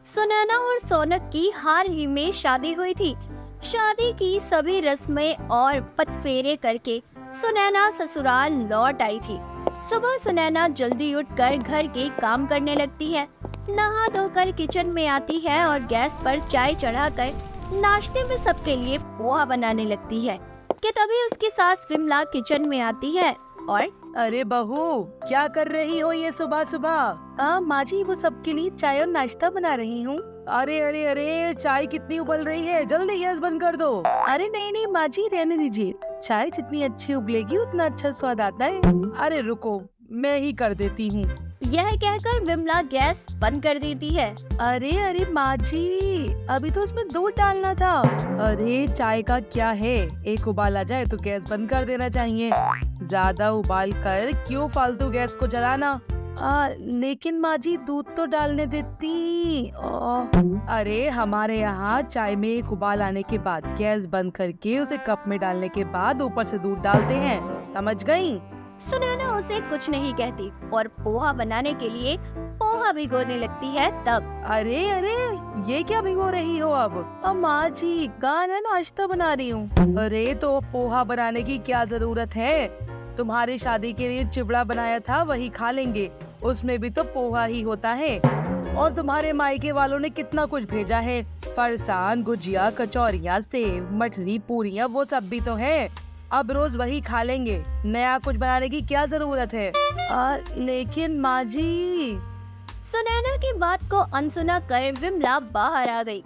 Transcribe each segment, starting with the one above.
सुनैना और सौनक की हाल ही में शादी हुई थी। शादी की सभी रस्में और पटफेरे करके सुनैना ससुराल लौट आई थी। सुबह सुनैना जल्दी उठकर घर के काम करने लगती है। नहा धोकर किचन में आती है और गैस पर चाय चढ़ाकर नाश्ते में सबके लिए पोहा बनाने लगती है कि तभी उसकी सास विमला किचन में आती है और अरे बहू, क्या कर रही हो ये सुबह सुबह? माँ जी, वो सबके लिए चाय और नाश्ता बना रही हूँ। अरे अरे अरे, चाय कितनी उबल रही है, जल्दी गैस बंद कर दो। अरे नहीं नहीं माँ जी, रहने दीजिए। चाय जितनी अच्छी उबलेगी उतना अच्छा स्वाद आता है। अरे रुको, मैं ही कर देती हूँ। यह कहकर विमला गैस बंद कर देती है। अरे अरे माँ जी, अभी तो उसमें दूध डालना था। अरे चाय का क्या है, एक उबाल आ जाए तो गैस बंद कर देना चाहिए। ज्यादा उबाल कर क्यों फालतू गैस को जलाना? लेकिन माँ जी, दूध तो डालने देती। अरे हमारे यहाँ चाय में एक उबाल आने के बाद गैस बंद करके उसे कप में डालने के बाद ऊपर से दूध डालते हैं, समझ गयी? सुनैना उसे कुछ नहीं कहती और पोहा बनाने के लिए पोहा भिगोने लगती है। तब अरे अरे, ये क्या भिगो रही हो अब माँ जी, गाना नाश्ता बना रही हूँ। अरे तो पोहा बनाने की क्या जरूरत है? तुम्हारी शादी के लिए चिवड़ा बनाया था, वही खा लेंगे, उसमें भी तो पोहा ही होता है। और तुम्हारे मायके वालों ने कितना कुछ भेजा है, फरसान, गुजिया, कचौरियाँ, सेव, मठरी, पूरियाँ, वो सब भी तो है। अब रोज वही खा लेंगे, नया कुछ बनाने की क्या जरूरत है? लेकिन माँ जी। सुनैना की बात को अनसुना कर विमला बाहर आ गई।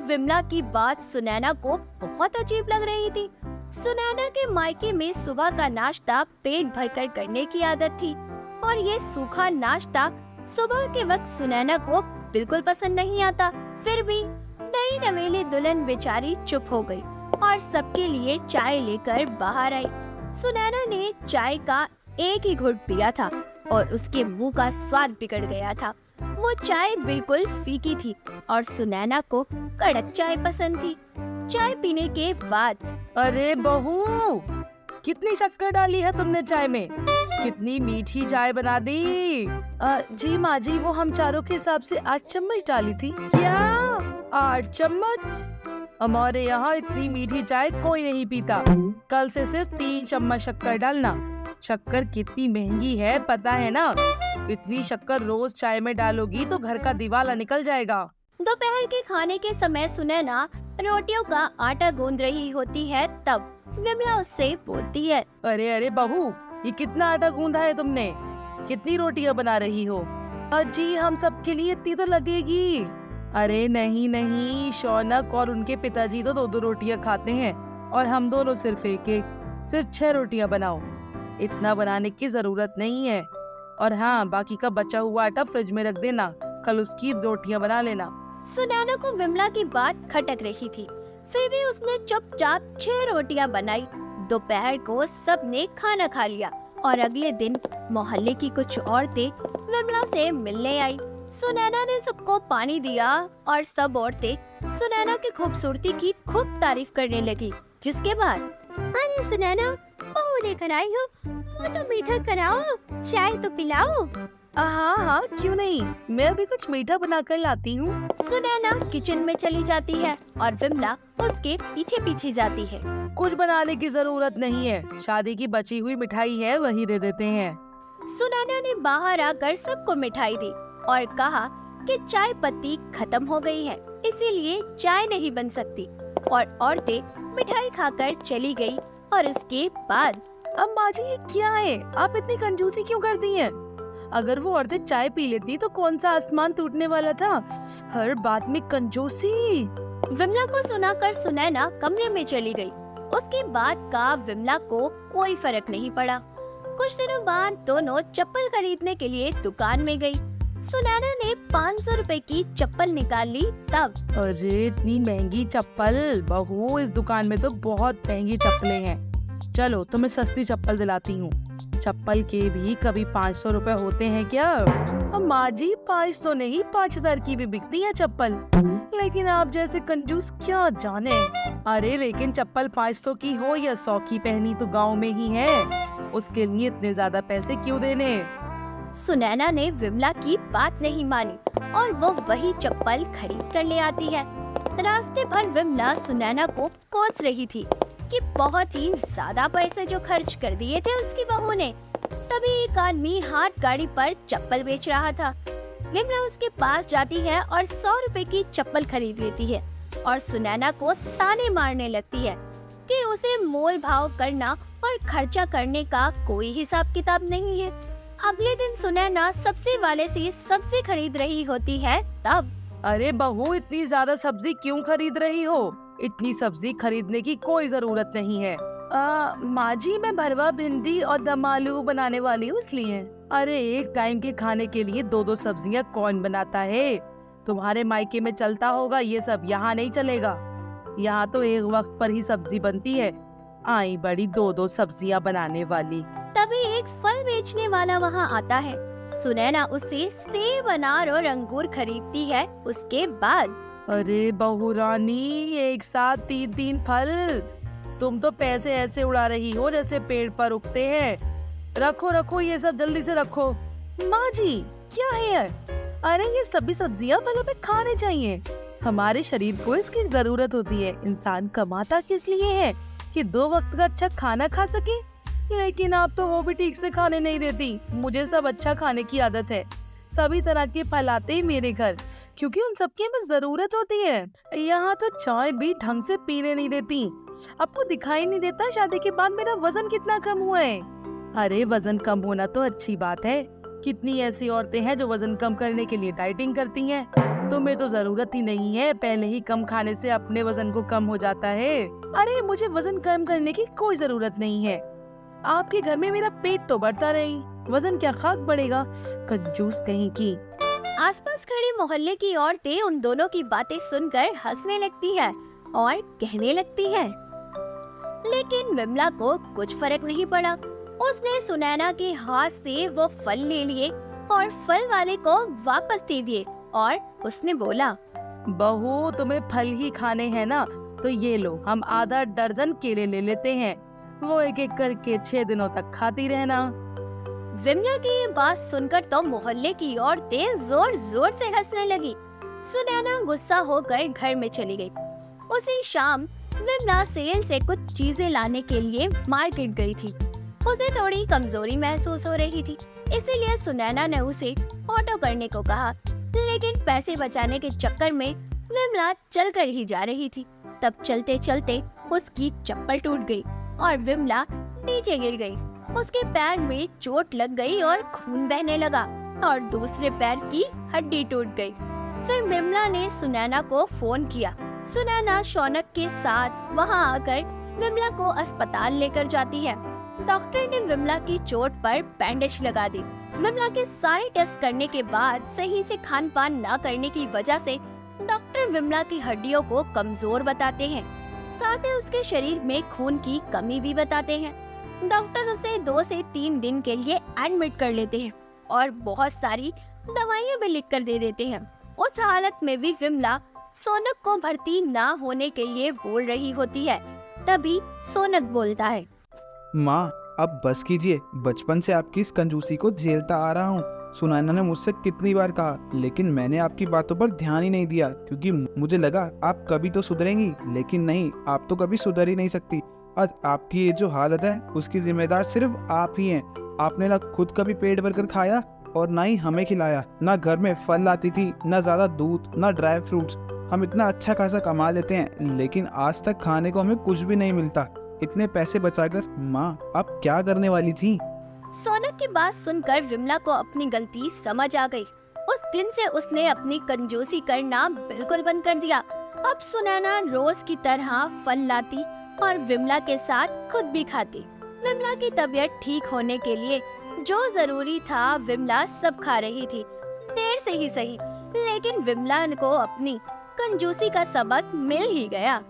विमला की बात सुनैना को बहुत अजीब लग रही थी। सुनैना के मायके में सुबह का नाश्ता पेट भरकर करने की आदत थी और ये सूखा नाश्ता सुबह के वक्त सुनैना को बिल्कुल पसंद नहीं आता। फिर भी नई नवेली दुल्हन बेचारी चुप हो गई और सबके लिए चाय लेकर बाहर आई। सुनैना ने चाय का एक ही घुट पिया था और उसके मुंह का स्वाद बिगड़ गया था। वो चाय बिल्कुल फीकी थी और सुनैना को कड़क चाय पसंद थी। चाय पीने के बाद अरे बहू, कितनी शक्कर डाली है तुमने चाय में? कितनी मीठी चाय बना दी। जी माँ जी, वो हम चारों के हिसाब से 8 चम्मच डाली थी। क्या 8 चम्मच? हमारे यहाँ इतनी मीठी चाय कोई नहीं पीता। कल से सिर्फ 3 चम्मच शक्कर डालना। शक्कर कितनी महंगी है पता है ना? इतनी शक्कर रोज चाय में डालोगी तो घर का दिवाला निकल जाएगा। दोपहर के खाने के समय सुनैना रोटियों का आटा गूंद रही होती है। तब विमला उससे बोलती है, अरे अरे बहू, ये कितना आटा गूंदा है तुमने? कितनी रोटियां बना रही हो? जी हम सबके लिए इतनी तो लगेगी। अरे नहीं नहीं, शौनक और उनके पिताजी तो 2-2 रोटियां खाते हैं और हम दोनों सिर्फ एक। सिर्फ 6 रोटियां बनाओ, इतना बनाने की जरूरत नहीं है। और हाँ, बाकी का बचा हुआ आटा फ्रिज में रख देना, कल उसकी रोटियां बना लेना। सुनैना को विमला की बात खटक रही थी, फिर भी उसने चुपचाप 6 रोटियां बनाई। दोपहर को सबने खाना खा लिया और अगले दिन मोहल्ले की कुछ औरतें विमला से मिलने आई। सुनैना ने सबको पानी दिया और सब औरतें सुनैना की खूबसूरती की खूब तारीफ करने लगी। जिसके बाद, अरे सुनैना, बहू लेकर आई हो, वो तो मीठा कराओ, चाय तो पिलाओ। हाँ हाँ, क्यों नहीं, मैं अभी कुछ मीठा बना कर लाती हूँ। सुनैना किचन में चली जाती है और विमला उसके पीछे पीछे जाती है। कुछ बनाने की जरूरत नहीं है, शादी की बची हुई मिठाई है, वही दे देते हैं। सुनैना ने बाहर आकर सबको मिठाई दी और कहा कि चाय पत्ती खत्म हो गई है, इसीलिए चाय नहीं बन सकती। और औरतें मिठाई खाकर चली गई। और उसके बाद, अब माँ जी ये क्या है, आप इतनी कंजूसी क्यों करती हैं? अगर वो औरतें चाय पी लेती तो कौन सा आसमान टूटने वाला था? हर बात में कंजूसी। विमला को सुनाकर सुनैना कमरे में चली गई। उसकी बात का विमला को कोई फर्क नहीं पड़ा। कुछ दिनों बाद दोनों चप्पल खरीदने के लिए दुकान में गई। सुनैना ने 500 रुपए की चप्पल निकाल ली। तब, अरे इतनी महंगी चप्पल बहू, इस दुकान में तो बहुत महंगी चप्पलें हैं। चलो तुम्हें सस्ती चप्पल दिलाती हूँ। चप्पल के भी कभी 500 रुपए होते हैं क्या? अब माँ जी 500 नहीं, 5000 की भी बिकती है चप्पल। लेकिन आप जैसे कंजूस क्या जाने। अरे लेकिन चप्पल 500 की हो या 100 की, पहनी तो गाँव में ही है, उसके लिए इतने ज्यादा पैसे क्यों देने? सुनैना ने विमला की बात नहीं मानी और वो वही चप्पल खरीद कर ले आती है। रास्ते भर विमला सुनैना को कोस रही थी कि बहुत ही ज्यादा पैसे जो खर्च कर दिए थे उसकी बहू ने। तभी एक आदमी हाथ गाड़ी पर चप्पल बेच रहा था। विमला उसके पास जाती है और 100 रुपए की चप्पल खरीद लेती है और सुनैना को ताने मारने लगती है कि उसे मोल भाव करना और खर्चा करने का कोई हिसाब किताब नहीं है। अगले दिन सुनैना सब्जी वाले से सब्जी खरीद रही होती है तब। अरे बहू, इतनी ज्यादा सब्जी क्यों खरीद रही हो? इतनी सब्जी खरीदने की कोई जरूरत नहीं है। माँ जी, मैं भरवा भिंडी और दम आलू बनाने वाली हूँ इसलिए। अरे एक टाइम के खाने के लिए 2-2 सब्जियाँ कौन बनाता है? तुम्हारे मायके में चलता होगा ये सब, यहाँ नहीं चलेगा। यहाँ तो एक वक्त पर ही सब्जी बनती है। आई बड़ी 2-2 सब्जियाँ बनाने वाली। तभी एक फल बेचने वाला वहाँ आता है। सुनैना उससे सेब, अनार और अंगूर खरीदती है। उसके बाद अरे बहू रानी, एक साथ 3-3 फल? तुम तो पैसे ऐसे उड़ा रही हो जैसे पेड़ पर उगते हैं। रखो रखो, ये सब जल्दी से रखो। माँ जी, क्या है? अरे ये सभी सब्जियाँ फलों पे खाने चाहिए। हमारे शरीर को इसकी जरूरत होती है। इंसान कमाता किस लिए है? कि 2 वक्त का अच्छा खाना खा सके। लेकिन आप तो वो भी ठीक से खाने नहीं देती। मुझे सब अच्छा खाने की आदत है। सभी तरह के फल आते हैं मेरे घर, क्योंकि उन सबकी हमें जरूरत होती है। यहाँ तो चाय भी ढंग से पीने नहीं देती। आपको दिखाई नहीं देता शादी के बाद मेरा वजन कितना कम हुआ है? अरे वजन कम होना तो अच्छी बात है। कितनी ऐसी औरतें हैं जो वजन कम करने के लिए डाइटिंग करती हैं। तुम्हें तो जरूरत ही नहीं है, पहले ही कम खाने से अपने वजन को कम हो जाता है। अरे मुझे वजन कम करने की कोई जरूरत नहीं है। आपके घर में मेरा पेट तो बढ़ता रही, वजन क्या खाक बढ़ेगा, कंजूस कहीं की। आसपास खड़ी मोहल्ले की औरतें उन दोनों की बातें सुनकर हंसने लगती है और कहने लगती है। लेकिन विमला को कुछ फर्क नहीं पड़ा। उसने सुनैना के हाथ से वो फल ले लिए और फल वाले को वापस दे दिए और उसने बोला, बहू तुम्हें फल ही खाने हैं ना, तो ये लो, हम आधा दर्जन केले ले लेते हैं। वो एक एक करके 6 दिनों तक खाती रहना। विमला की ये बात सुनकर तो मोहल्ले की औरतें जोर जोर से हंसने लगी। सुनैना गुस्सा होकर घर में चली गई। उसी शाम विमला सेल से कुछ चीजें लाने के लिए मार्केट गई थी। उसे थोड़ी कमजोरी महसूस हो रही थी, इसीलिए सुनैना ने उसे ऑटो करने को कहा। लेकिन पैसे बचाने के चक्कर में विमला चलकर ही जा रही थी। तब चलते चलते उसकी चप्पल टूट गई और विमला नीचे गिर गई। उसके पैर में चोट लग गई और खून बहने लगा और दूसरे पैर की हड्डी टूट गई। फिर विमला ने सुनैना को फोन किया। सुनैना शौनक के साथ वहां आकर विमला को अस्पताल लेकर जाती है। डॉक्टर ने विमला की चोट पर बैंडेज लगा दी। विमला के सारे टेस्ट करने के बाद सही से खान पान न करने की वजह से डॉक्टर विमला की हड्डियों को कमजोर बताते हैं। साथ ही उसके शरीर में खून की कमी भी बताते हैं। डॉक्टर उसे 2 से 3 दिन के लिए एडमिट कर लेते हैं और बहुत सारी दवाइयाँ भी लिख कर दे देते हैं। उस हालत में भी विमला सोनक को भर्ती ना होने के लिए बोल रही होती है। तभी सोनक बोलता है, माँ अब बस कीजिए, बचपन से आपकी इस कंजूसी को झेलता आ रहा हूँ। सुनैना ने मुझसे कितनी बार कहा, लेकिन मैंने आपकी बातों पर ध्यान ही नहीं दिया, क्योंकि मुझे लगा आप कभी तो सुधरेंगी। लेकिन नहीं, आप तो कभी सुधर ही नहीं सकती। आज आपकी ये जो हालत है उसकी जिम्मेदार सिर्फ आप ही हैं। आपने ना खुद कभी पेट भरकर खाया और ना ही हमें खिलाया। ना घर में फल लाती थी, ना ज्यादा दूध, ना ड्राई फ्रूट्स। हम इतना अच्छा खासा कमा लेते हैं, लेकिन आज तक खाने को हमें कुछ भी नहीं मिलता। इतने पैसे बचाकर माँ आप क्या करने वाली थी? सोनक की बात सुनकर विमला को अपनी गलती समझ आ गई। उस दिन से उसने अपनी कंजूसी करना बिल्कुल बंद कर दिया। अब सुनैना रोज की तरह फल लाती और विमला के साथ खुद भी खाती। विमला की तबीयत ठीक होने के लिए जो जरूरी था विमला सब खा रही थी, देर से ही सही, लेकिन विमला को अपनी कंजूसी का सबक मिल ही गया।